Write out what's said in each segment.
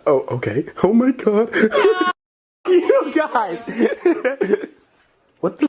Oh, okay. Oh my god. You guys. What the?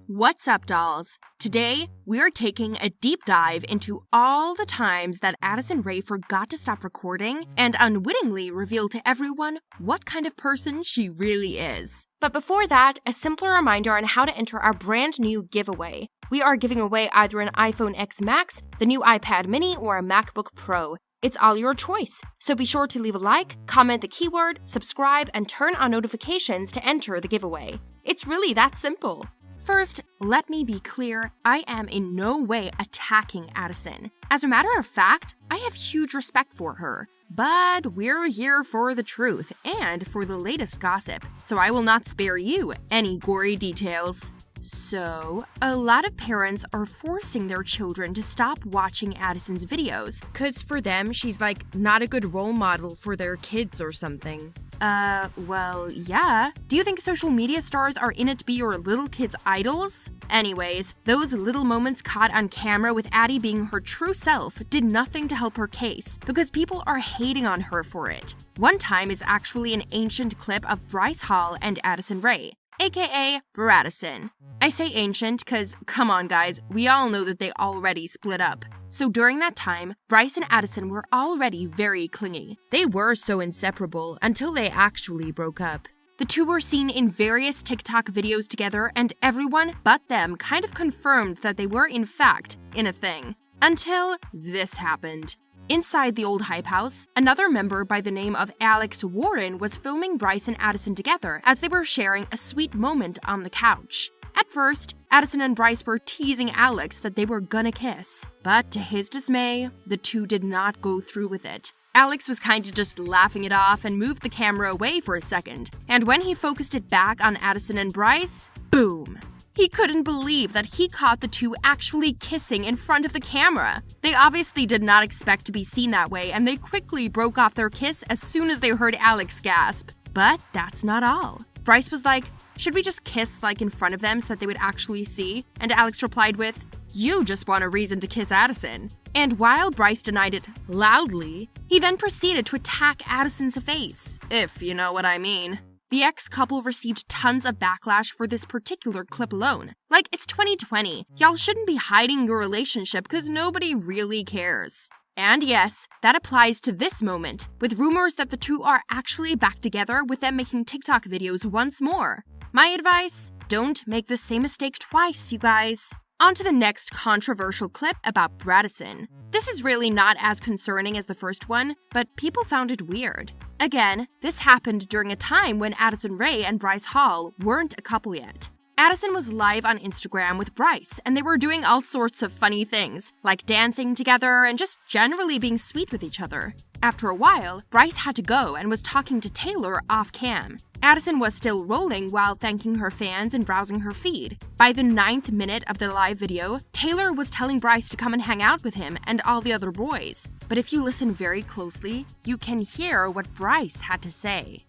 What's up, dolls? Today, we're taking a deep dive into all the times that Addison Rae forgot to stop recording and unwittingly revealed to everyone what kind of person she really is. But before that, a simple reminder on how to enter our brand new giveaway. We are giving away either an iPhone X Max, the new iPad mini, or a MacBook Pro. It's all your choice, so be sure to leave a like, comment the keyword, subscribe, and turn on notifications to enter the giveaway. It's really that simple. First, let me be clear, I am in no way attacking Addison. As a matter of fact, I have huge respect for her. But we're here for the truth and for the latest gossip, so I will not spare you any gory details. So, a lot of parents are forcing their children to stop watching Addison's videos, cause for them, she's like not a good role model for their kids or something. Well, yeah. Do you think social media stars are in it to be your little kids' idols? Anyways, those little moments caught on camera with Addie being her true self did nothing to help her case, because people are hating on her for it. One time is actually an ancient clip of Bryce Hall and Addison Rae, aka Bradison. I say ancient cause, come on guys, we all know that they already split up. So during that time, Bryce and Addison were already very clingy. They were so inseparable until they actually broke up. The two were seen in various TikTok videos together, and everyone but them kind of confirmed that they were in fact in a thing. Until this happened. Inside the old Hype House, another member by the name of Alex Warren was filming Bryce and Addison together as they were sharing a sweet moment on the couch. At first, Addison and Bryce were teasing Alex that they were gonna kiss, but to his dismay, the two did not go through with it. Alex was kinda just laughing it off and moved the camera away for a second, and when he focused it back on Addison and Bryce, boom! He couldn't believe that he caught the two actually kissing in front of the camera. They obviously did not expect to be seen that way, and they quickly broke off their kiss as soon as they heard Alex gasp. But that's not all. Bryce was like, should we just kiss like in front of them so that they would actually see? And Alex replied with, you just want a reason to kiss Addison. And while Bryce denied it loudly, he then proceeded to attack Addison's face, if you know what I mean. The ex-couple received tons of backlash for this particular clip alone. Like, it's 2020. Y'all shouldn't be hiding your relationship because nobody really cares. And yes, that applies to this moment, with rumors that the two are actually back together with them making TikTok videos once more. My advice? Don't make the same mistake twice, you guys. On to the next controversial clip about Bradison. This is really not as concerning as the first one, but people found it weird. Again, this happened during a time when Addison Rae and Bryce Hall weren't a couple yet. Addison was live on Instagram with Bryce, and they were doing all sorts of funny things, like dancing together and just generally being sweet with each other. After a while, Bryce had to go and was talking to Taylor off-cam. Addison was still rolling while thanking her fans and browsing her feed. By the 9th minute of the live video, Taylor was telling Bryce to come and hang out with him and all the other boys. But if you listen very closely, you can hear what Bryce had to say.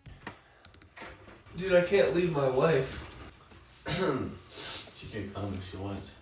Dude, I can't leave my wife. She can come if she wants.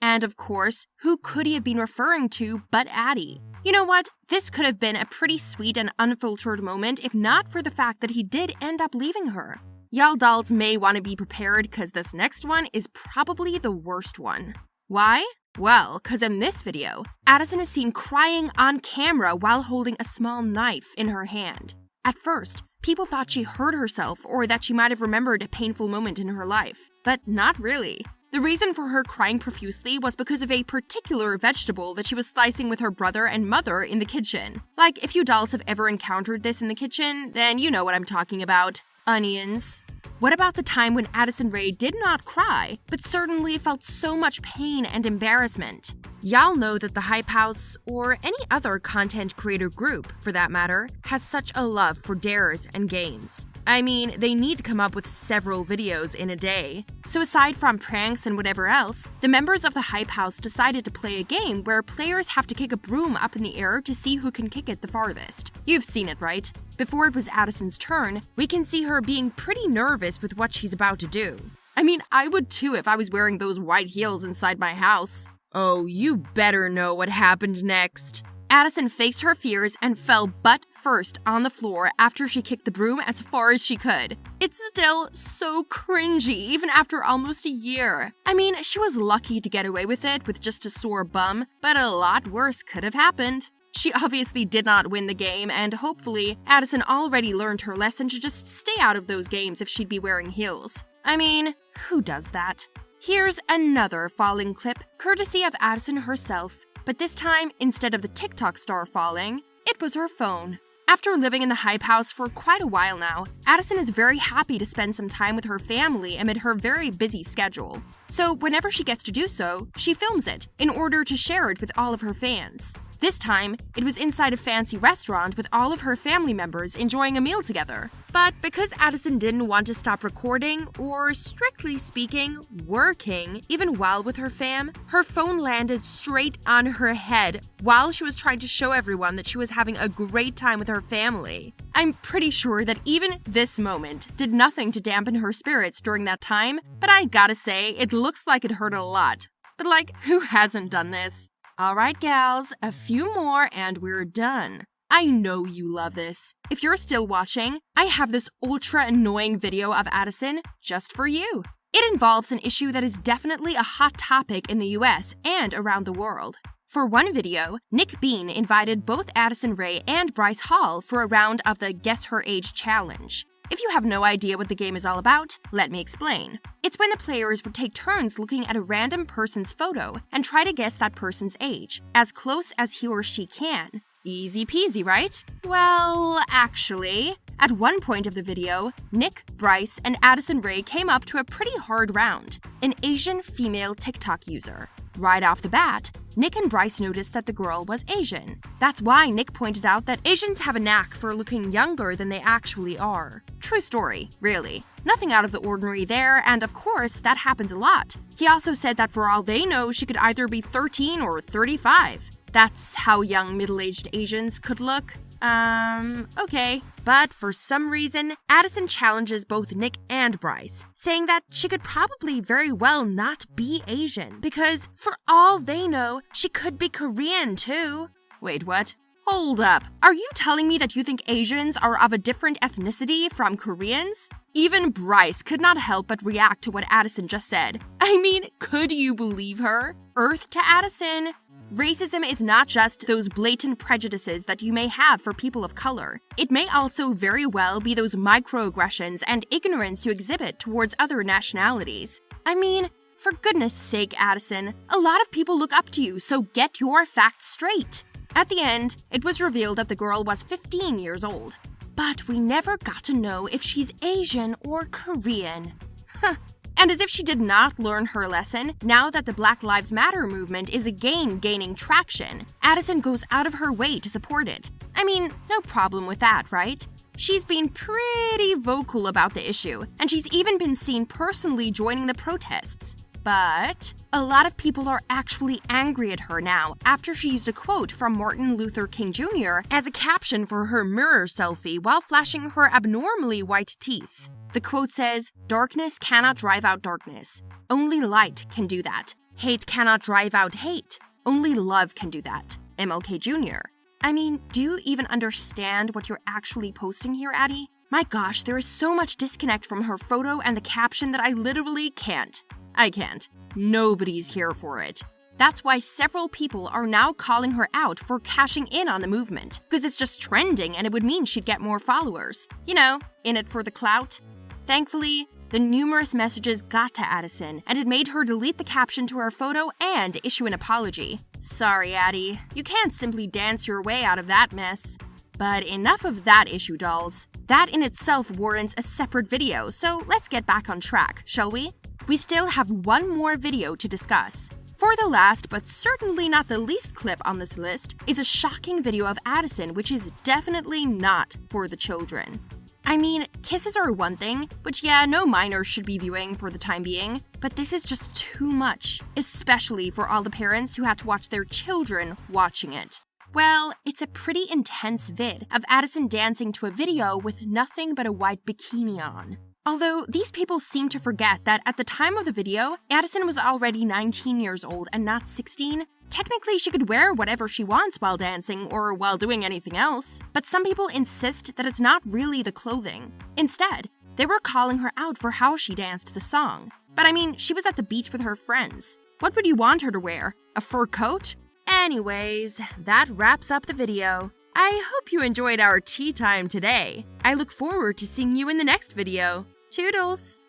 And of course, who could he have been referring to but Addie? You know what? This could have been a pretty sweet and unfiltered moment if not for the fact that he did end up leaving her. Y'all dolls may want to be prepared because this next one is probably the worst one. Why? Well, because in this video, Addison is seen crying on camera while holding a small knife in her hand. At first, people thought she hurt herself or that she might have remembered a painful moment in her life, but not really. The reason for her crying profusely was because of a particular vegetable that she was slicing with her brother and mother in the kitchen. Like, if you dolls have ever encountered this in the kitchen, then you know what I'm talking about. Onions. What about the time when Addison Rae did not cry, but certainly felt so much pain and embarrassment? Y'all know that the Hype House, or any other content creator group, for that matter, has such a love for dares and games. I mean, they need to come up with several videos in a day. So aside from pranks and whatever else, the members of the Hype House decided to play a game where players have to kick a broom up in the air to see who can kick it the farthest. You've seen it, right? Before it was Addison's turn, we can see her being pretty nervous with what she's about to do. I mean, I would too if I was wearing those white heels inside my house. Oh, you better know what happened next. Addison faced her fears and fell butt first on the floor after she kicked the broom as far as she could. It's still so cringy, even after almost a year. I mean, she was lucky to get away with it with just a sore bum, but a lot worse could have happened. She obviously did not win the game, and hopefully, Addison already learned her lesson to just stay out of those games if she'd be wearing heels. I mean, who does that? Here's another falling clip, courtesy of Addison herself. But this time, instead of the TikTok star falling, it was her phone. After living in the Hype House for quite a while now, Addison is very happy to spend some time with her family amid her very busy schedule. So whenever she gets to do so, she films it in order to share it with all of her fans. This time, it was inside a fancy restaurant with all of her family members enjoying a meal together. But because Addison didn't want to stop recording, or strictly speaking, working, even while with her fam, her phone landed straight on her head while she was trying to show everyone that she was having a great time with her family. I'm pretty sure that even this moment did nothing to dampen her spirits during that time, but I gotta say, it looks like it hurt a lot. But like, who hasn't done this? Alright gals, a few more and we're done. I know you love this. If you're still watching, I have this ultra annoying video of Addison just for you. It involves an issue that is definitely a hot topic in the US and around the world. For one video, Nick Bean invited both Addison Rae and Bryce Hall for a round of the Guess Her Age challenge. If you have no idea what the game is all about, let me explain. It's when the players would take turns looking at a random person's photo and try to guess that person's age, as close as he or she can. Easy peasy, right? Well, actually, at one point of the video, Nick, Bryce, and Addison Rae came up to a pretty hard round, an Asian female TikTok user. Right off the bat, Nick and Bryce noticed that the girl was Asian. That's why Nick pointed out that Asians have a knack for looking younger than they actually are. True story, really. Nothing out of the ordinary there, and of course, that happens a lot. He also said that for all they know, she could either be 13 or 35. That's how young middle-aged Asians could look. Okay. But for some reason, Addison challenges both Nick and Bryce, saying that she could probably very well not be Asian, because for all they know, she could be Korean too. Wait, what? Hold up. Are you telling me that you think Asians are of a different ethnicity from Koreans? Even Bryce could not help but react to what Addison just said. I mean, could you believe her? Earth to Addison. Racism is not just those blatant prejudices that you may have for people of color. It may also very well be those microaggressions and ignorance you exhibit towards other nationalities. I mean, for goodness sake, Addison, a lot of people look up to you, so get your facts straight. At the end, it was revealed that the girl was 15 years old. But we never got to know if she's Asian or Korean. Huh. And as if she did not learn her lesson, now that the Black Lives Matter movement is again gaining traction, Addison goes out of her way to support it. I mean, no problem with that, right? She's been pretty vocal about the issue, and she's even been seen personally joining the protests. But a lot of people are actually angry at her now after she used a quote from Martin Luther King Jr. as a caption for her mirror selfie while flashing her abnormally white teeth. The quote says, "Darkness cannot drive out darkness. Only light can do that. Hate cannot drive out hate. Only love can do that. MLK Jr." I mean, do you even understand what you're actually posting here, Addie? My gosh, there is so much disconnect from her photo and the caption that I literally can't. I can't. Nobody's here for it. That's why several people are now calling her out for cashing in on the movement, because it's just trending and it would mean she'd get more followers. You know, in it for the clout. Thankfully, the numerous messages got to Addison, and it made her delete the caption to her photo and issue an apology. Sorry, Addie. You can't simply dance your way out of that mess. But enough of that issue, dolls. That in itself warrants a separate video, so let's get back on track, shall we? We still have one more video to discuss. For the last, but certainly not the least clip on this list, is a shocking video of Addison, which is definitely not for the children. I mean, kisses are one thing, which yeah, no minors should be viewing for the time being, but this is just too much, especially for all the parents who had to watch their children watching it. Well, it's a pretty intense vid of Addison dancing to a video with nothing but a white bikini on. Although these people seem to forget that at the time of the video, Addison was already 19 years old and not 16. Technically, she could wear whatever she wants while dancing or while doing anything else, but some people insist that it's not really the clothing. Instead, they were calling her out for how she danced the song. But I mean, she was at the beach with her friends. What would you want her to wear? A fur coat? Anyways, that wraps up the video. I hope you enjoyed our tea time today. I look forward to seeing you in the next video. Toodles!